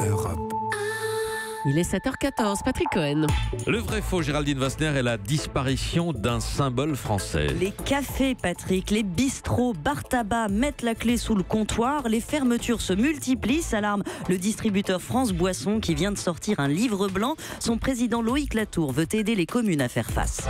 Europe. Il est 7h14, Patrick Cohen. Le vrai faux, Géraldine Wasner, est la disparition d'un symbole français. Les cafés, Patrick, les bistrots, bar tabac mettent la clé sous le comptoir. Les fermetures se multiplient, s'alarme le distributeur France Boisson qui vient de sortir un livre blanc. Son président Loïc Latour veut aider les communes à faire face.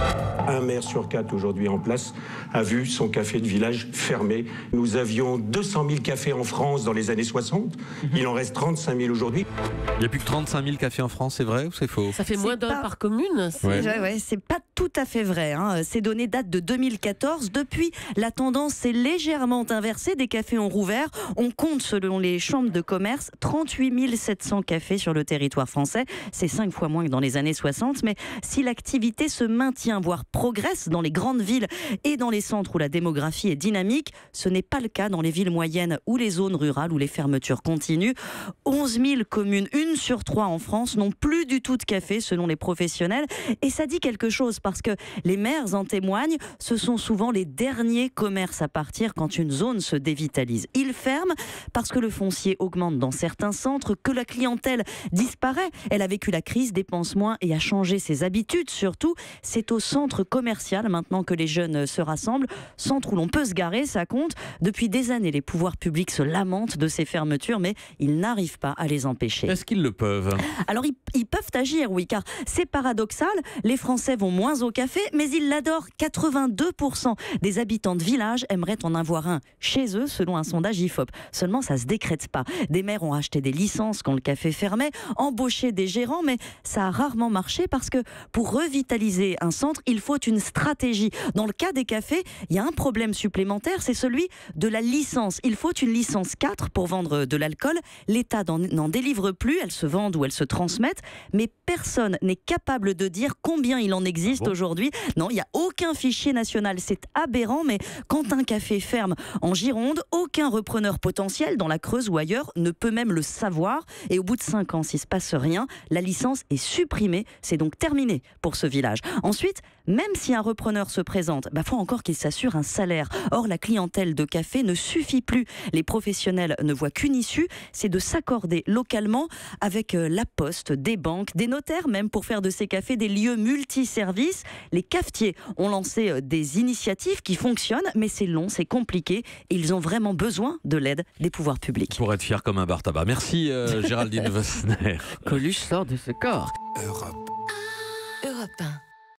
Un maire sur 4 aujourd'hui en place a vu son café de village fermé. Nous avions 200 000 cafés en France dans les années 60. Il en reste 35 000 aujourd'hui. Il n'y a plus que 35 000 cafés en France, c'est vrai ou c'est faux? Ça fait moins d'un par commune. C'est pas tout à fait vrai. Ces données datent de 2014. Depuis, la tendance s'est légèrement inversée. Des cafés ont rouvert. On compte, selon les chambres de commerce, 38 700 cafés sur le territoire français. C'est 5 fois moins que dans les années 60. Mais si l'activité se maintient, voire progresse dans les grandes villes et dans les centres où la démographie est dynamique, ce n'est pas le cas dans les villes moyennes ou les zones rurales où les fermetures continuent. 11 000 communes, 1 sur 3 en France, n'ont plus du tout de café selon les professionnels. Et ça dit quelque chose parce que les maires en témoignent, ce sont souvent les derniers commerces à partir quand une zone se dévitalise. Ils ferment parce que le foncier augmente dans certains centres, que la clientèle disparaît. Elle a vécu la crise, dépense moins et a changé ses habitudes surtout. C'est au centre commercial maintenant que les jeunes se rassemblent. Centre où l'on peut se garer, ça compte. Depuis des années, les pouvoirs publics se lamentent de ces fermetures, mais ils n'arrivent pas à les empêcher. Est-ce qu'ils le peuvent? Alors ils peuvent agir, oui, car c'est paradoxal, les Français vont moins au café, mais ils l'adorent. 82% des habitants de village aimeraient en avoir un chez eux, selon un sondage IFOP. Seulement, ça se décrète pas. Des maires ont acheté des licences quand le café fermait, embauché des gérants, mais ça a rarement marché parce que pour revitaliser un centre, il faut une stratégie. Dans le cas des cafés, il y a un problème supplémentaire, c'est celui de la licence. Il faut une licence 4 pour vendre de l'alcool. L'État n'en délivre plus, elles se vendent ou elles se transmettent, mais personne n'est capable de dire combien il en existe aujourd'hui. Non, il n'y a aucun fichier national, c'est aberrant, mais quand un café ferme en Gironde, aucun repreneur potentiel dans la Creuse ou ailleurs ne peut même le savoir. Et au bout de 5 ans, s'il ne se passe rien, la licence est supprimée. C'est donc terminé pour ce village. Ensuite, même si un repreneur se présente, faut encore qu'il s'assure un salaire. Or, la clientèle de café ne suffit plus. Les professionnels ne voient qu'une issue, c'est de s'accorder localement avec la poste, des banques, des notaires, même pour faire de ces cafés des lieux multiservices. Les cafetiers ont lancé des initiatives qui fonctionnent, mais c'est long, c'est compliqué. Et ils ont vraiment besoin de l'aide des pouvoirs publics. Pour être fier comme un bar tabac. Merci Géraldine Wasner. Coluche sort de ce corps. Europe. Europe 1.